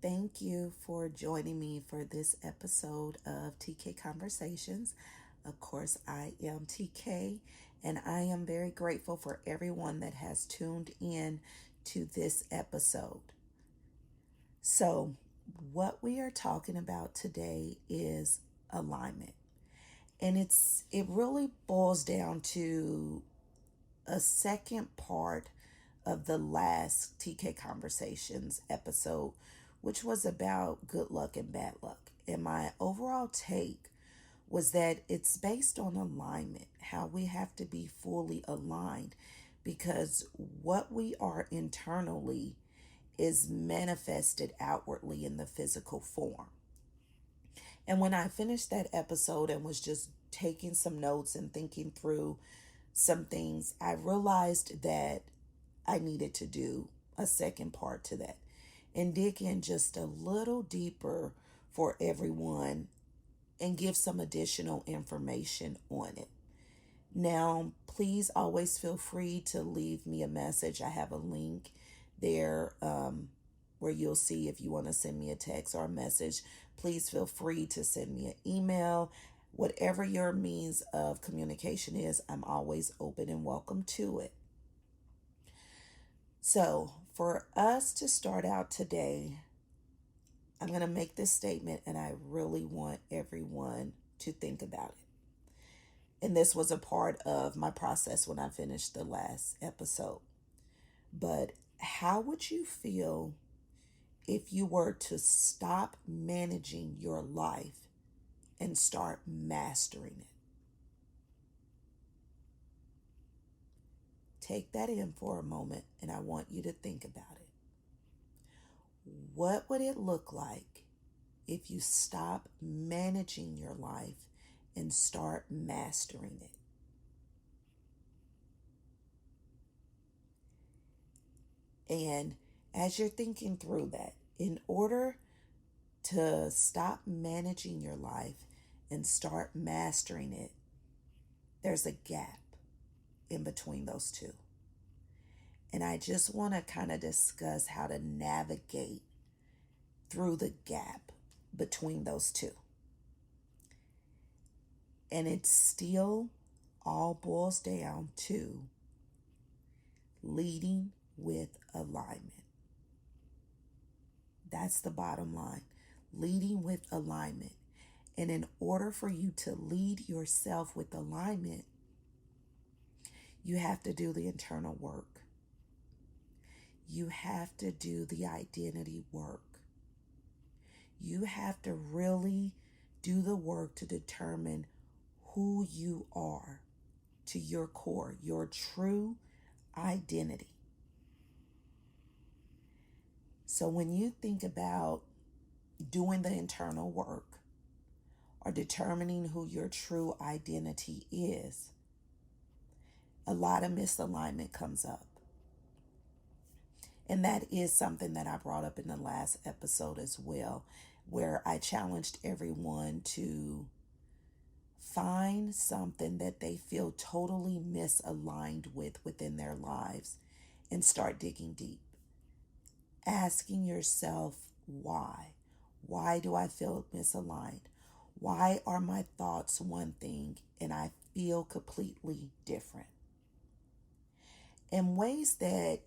Thank you for joining me for this episode of TK Conversations. Of course, I am TK, and I am very grateful for everyone that has tuned in to this episode. So, what we are talking about today is alignment. And it really boils down to a second part of the last TK Conversations episode, which was about good luck and bad luck. And my overall take was that it's based on alignment, how we have to be fully aligned, because what we are internally is manifested outwardly in the physical form. And when I finished that episode and was just taking some notes and thinking through some things, I realized that I needed to do a second part to that and dig in just a little deeper for everyone and give some additional information on it. Now, please always feel free to leave me a message. I have a link there where you'll see if you want to send me a text or a message. Please feel free to send me an email. Whatever your means of communication is, I'm always open and welcome to it. So, for us to start out today, I'm going to make this statement and I really want everyone to think about it. And this was a part of my process when I finished the last episode. But how would you feel if you were to stop managing your life and start mastering it? Take that in for a moment and I want you to think about it. What would it look like if you stop managing your life and start mastering it? And as you're thinking through that, in order to stop managing your life and start mastering it, there's a gap in between those two. And I just want to kind of discuss how to navigate through the gap between those two. And it still all boils down to leading with alignment. That's the bottom line. Leading with alignment. And in order for you to lead yourself with alignment, you have to do the internal work. You have to do the identity work. You have to really do the work to determine who you are to your core, your true identity. So when you think about doing the internal work or determining who your true identity is, a lot of misalignment comes up. And that is something that I brought up in the last episode as well, where I challenged everyone to find something that they feel totally misaligned with within their lives and start digging deep. Asking yourself why. Why do I feel misaligned? Why are my thoughts one thing and I feel completely different? And ways that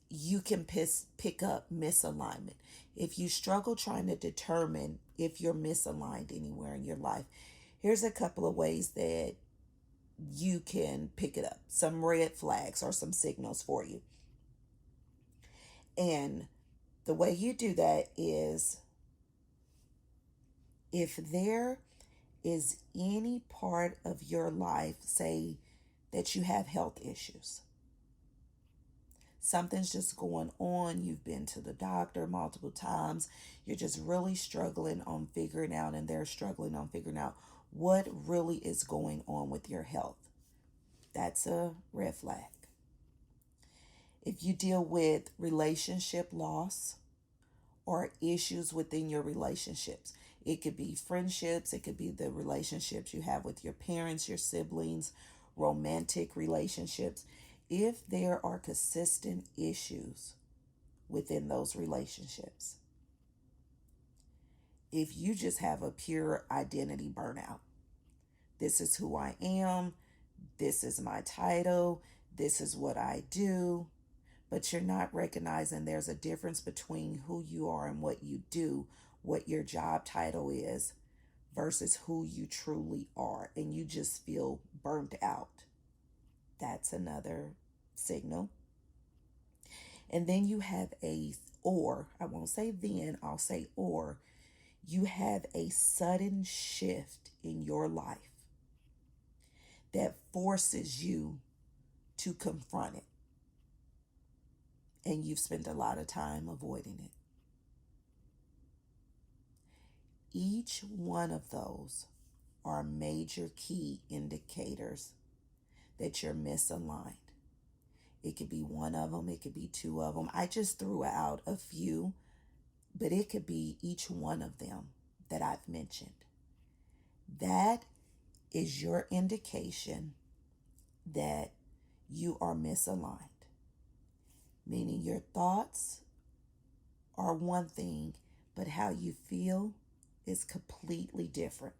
you can pick up misalignment. If you struggle trying to determine if you're misaligned anywhere in your life, here's a couple of ways that you can pick it up. Some red flags or some signals for you. And the way you do that is if there is any part of your life, say that you have health issues, something's just going on, you've been to the doctor multiple times, you're just really struggling on figuring out, and they're struggling on figuring out what really is going on with your health. That's a red flag. If you deal with relationship loss or issues within your relationships, it could be friendships, it could be the relationships you have with your parents, your siblings, romantic relationships. If there are consistent issues within those relationships, if you just have a pure identity burnout. This is who I am. This is my title. This is what I do. But you're not recognizing there's a difference between who you are and what you do, what your job title is, versus who you truly are. And you just feel burnt out. That's another signal. And then you have I won't say then, I'll say or, you have a sudden shift in your life that forces you to confront it. And you've spent a lot of time avoiding it. Each one of those are major key indicators that you're misaligned. It could be one of them, it could be two of them. I just threw out a few, but it could be each one of them that I've mentioned. That is your indication that you are misaligned. Meaning your thoughts are one thing, but how you feel is completely different.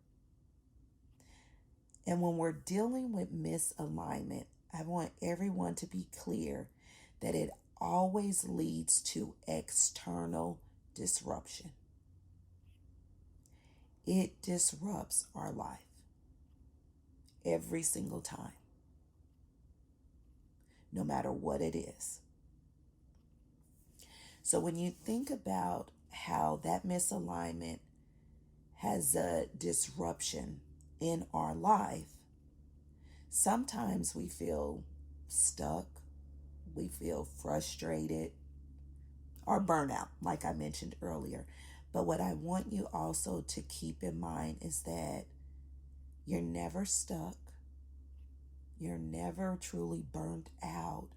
And when we're dealing with misalignment, I want everyone to be clear that it always leads to external disruption. It disrupts our life every single time, no matter what it is. So when you think about how that misalignment has a disruption in our life, sometimes we feel stuck, we feel frustrated, or burnout, like I mentioned earlier. But what I want you also to keep in mind is that you're never stuck. You're never truly burnt out.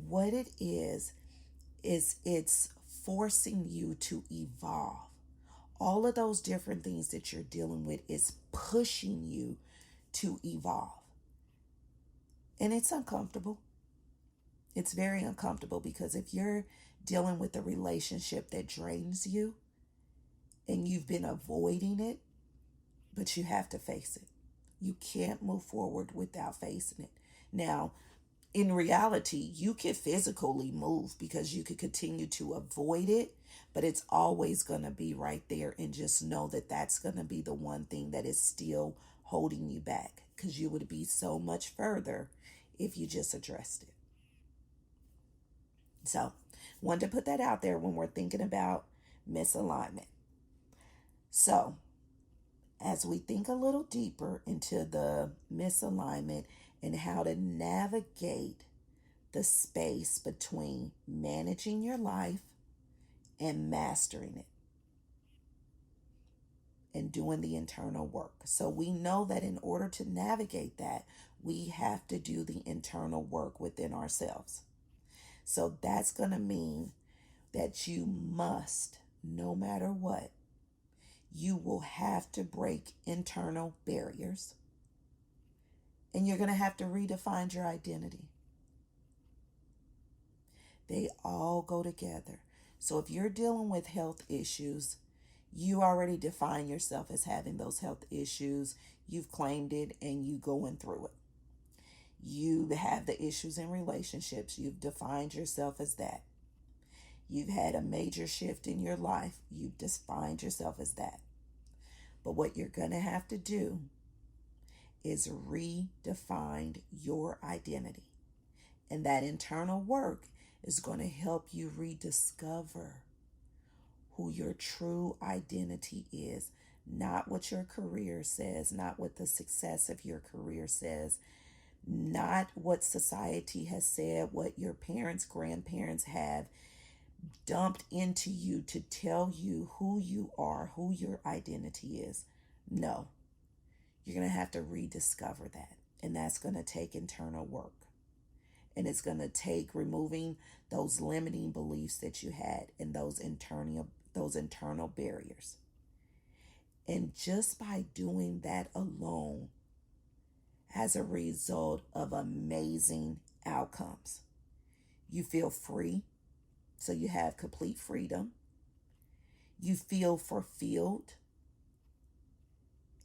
What it is it's forcing you to evolve. All of those different things that you're dealing with is pushing you to evolve. And it's uncomfortable. It's very uncomfortable because if you're dealing with a relationship that drains you and you've been avoiding it, but you have to face it. You can't move forward without facing it. Now, in reality, you can physically move because you could continue to avoid it, but it's always going to be right there. And just know that that's going to be the one thing that is still holding you back, because you would be so much further if you just addressed it. So, wanted to put that out there when we're thinking about misalignment. So, as we think a little deeper into the misalignment and how to navigate the space between managing your life and mastering it and doing the internal work. So we know that in order to navigate that, we have to do the internal work within ourselves. So that's going to mean that you must, no matter what, you will have to break internal barriers, and you're going to have to redefine your identity. They all go together. So if you're dealing with health issues, you already define yourself as having those health issues. You've claimed it and you going through it. You have the issues in relationships. You've defined yourself as that. You've had a major shift in your life. You've defined yourself as that. But what you're going to have to do is redefine your identity. And that internal work is going to help you rediscover who your true identity is. Not what your career says, not what the success of your career says, not what society has said, what your parents, grandparents have dumped into you to tell you who you are, who your identity is. No, you're going to have to rediscover that. And that's going to take internal work. And it's going to take removing those limiting beliefs that you had and those internal barriers. And just by doing that alone, as a result of amazing outcomes, you feel free. So you have complete freedom. You feel fulfilled,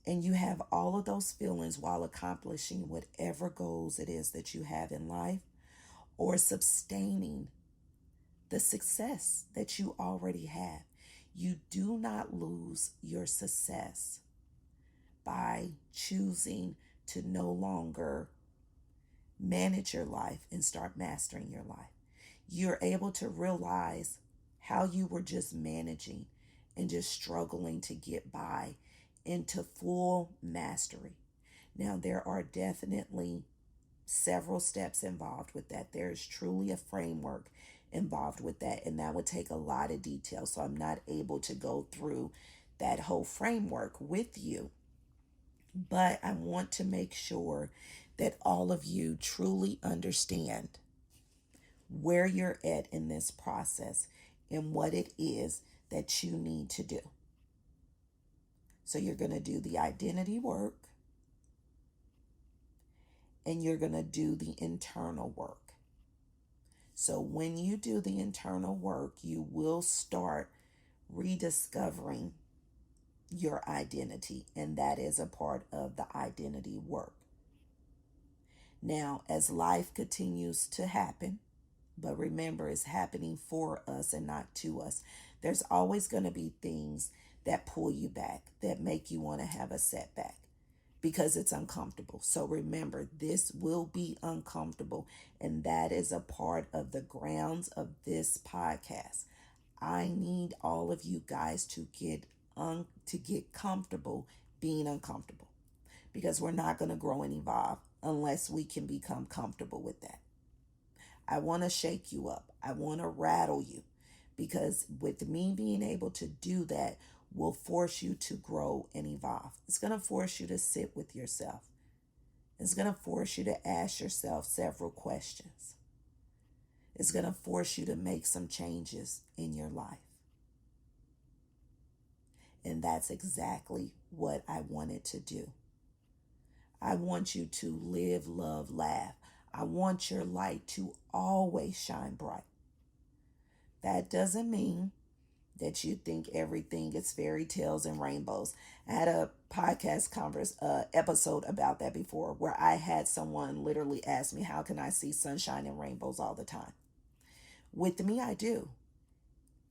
and you have all of those feelings while accomplishing whatever goals it is that you have in life, or sustaining the success that you already have. You do not lose your success by choosing to no longer manage your life and start mastering your life. You're able to realize how you were just managing and just struggling to get by into full mastery. Now, there are definitely several steps involved with that. There is truly a framework involved with that, and that would take a lot of detail. So I'm not able to go through that whole framework with you. But I want to make sure that all of you truly understand where you're at in this process and what it is that you need to do. So you're going to do the identity work, and you're going to do the internal work. So when you do the internal work, you will start rediscovering your identity, and that is a part of the identity work. Now, as life continues to happen, but remember, it's happening for us and not to us, there's always going to be things that pull you back, that make you want to have a setback because it's uncomfortable. So remember, this will be uncomfortable, and that is a part of the grounds of this podcast. I need all of you guys to get comfortable being uncomfortable, because we're not going to grow and evolve unless we can become comfortable with that. I want to shake you up. I want to rattle you, because with me being able to do that will force you to grow and evolve. It's going to force you to sit with yourself. It's going to force you to ask yourself several questions. It's going to force you to make some changes in your life. And that's exactly what I wanted to do. I want you to live, love, laugh. I want your light to always shine bright. That doesn't mean that you think everything is fairy tales and rainbows. I had a podcast episode about that before, where I had someone literally ask me, how can I see sunshine and rainbows all the time? With me, I do.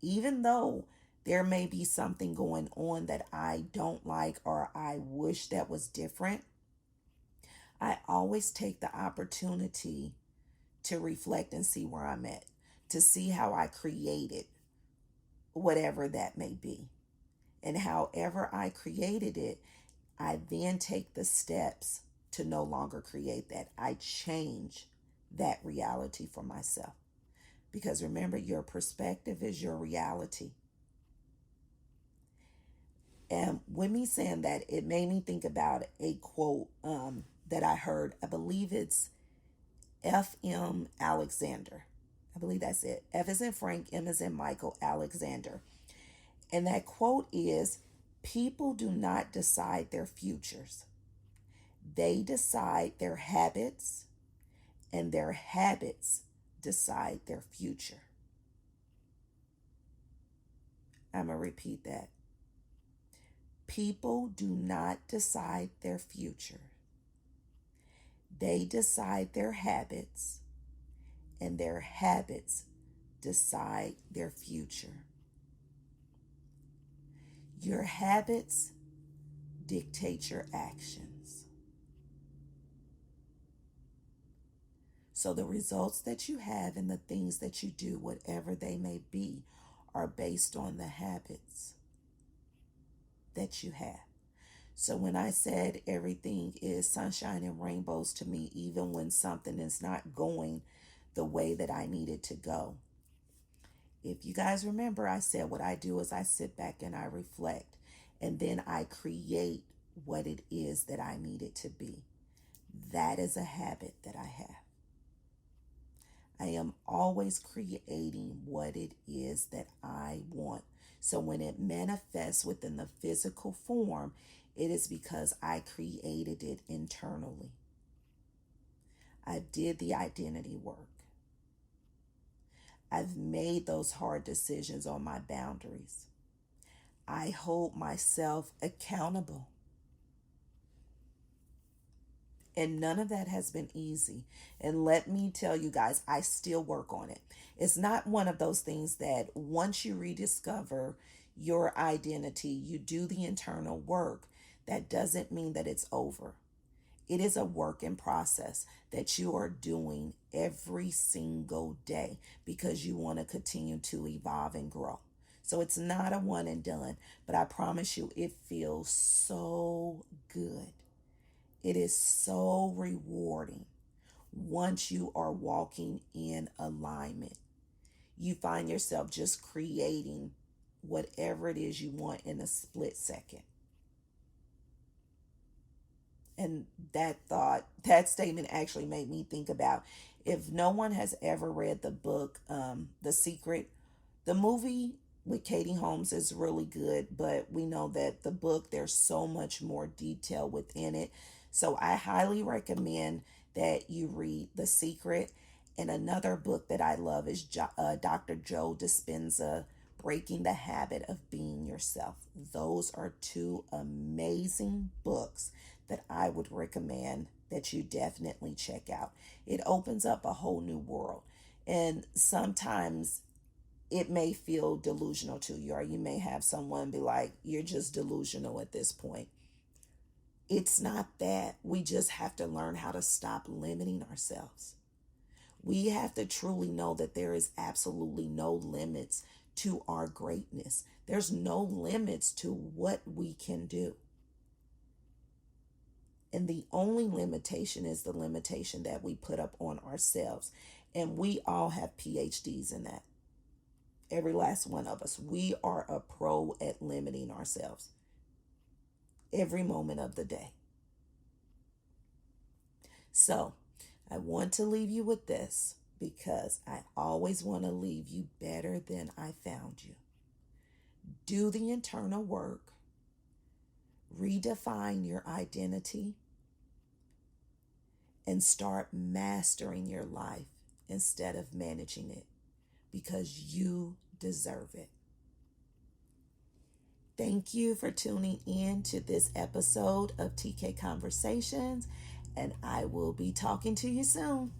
Even though there may be something going on that I don't like or I wish that was different, I always take the opportunity to reflect and see where I'm at, to see how I created whatever that may be. And however I created it, I then take the steps to no longer create that. I change that reality for myself. Because remember, your perspective is your reality. And with me saying that, it made me think about a quote that I heard. I believe it's F.M. Alexander. I believe that's it. F is in Frank, M is in Michael, Alexander. And that quote is, people do not decide their futures. They decide their habits, and their habits decide their future. I'm going to repeat that. People do not decide their future. They decide their habits, and their habits decide their future. Your habits dictate your actions. So the results that you have and the things that you do, whatever they may be, are based on the habits that you have. So when I said everything is sunshine and rainbows to me, even when something is not going the way that I need it to go. If you guys remember, I said what I do is I sit back and I reflect, and then I create what it is that I need it to be. That is a habit that I have. I am always creating what it is that I want. So when it manifests within the physical form, it is because I created it internally. I did the identity work. I've made those hard decisions on my boundaries. I hold myself accountable. And none of that has been easy. And let me tell you guys, I still work on it. It's not one of those things that once you rediscover your identity, you do the internal work. That doesn't mean that it's over. It is a work in process that you are doing every single day because you want to continue to evolve and grow. So it's not a one and done, but I promise you, it feels so good. It is so rewarding once you are walking in alignment. You find yourself just creating whatever it is you want in a split second. And that statement actually made me think about, if no one has ever read the book, The Secret, the movie with Katie Holmes is really good, but we know that the book, there's so much more detail within it. So I highly recommend that you read The Secret. And another book that I love is Dr. Joe Dispenza, Breaking the Habit of Being Yourself. Those are two amazing books that I would recommend that you definitely check out. It opens up a whole new world. And sometimes it may feel delusional to you, or you may have someone be like, you're just delusional at this point. It's not that. We just have to learn how to stop limiting ourselves. We have to truly know that there is absolutely no limits to our greatness. There's no limits to what we can do. And the only limitation is the limitation that we put up on ourselves. And we all have PhDs in that. Every last one of us. We are a pro at limiting ourselves every moment of the day. So I want to leave you with this, because I always want to leave you better than I found you. Do the internal work. Redefine your identity. And start mastering your life instead of managing it, because you deserve it. Thank you for tuning in to this episode of TK Conversations, and I will be talking to you soon.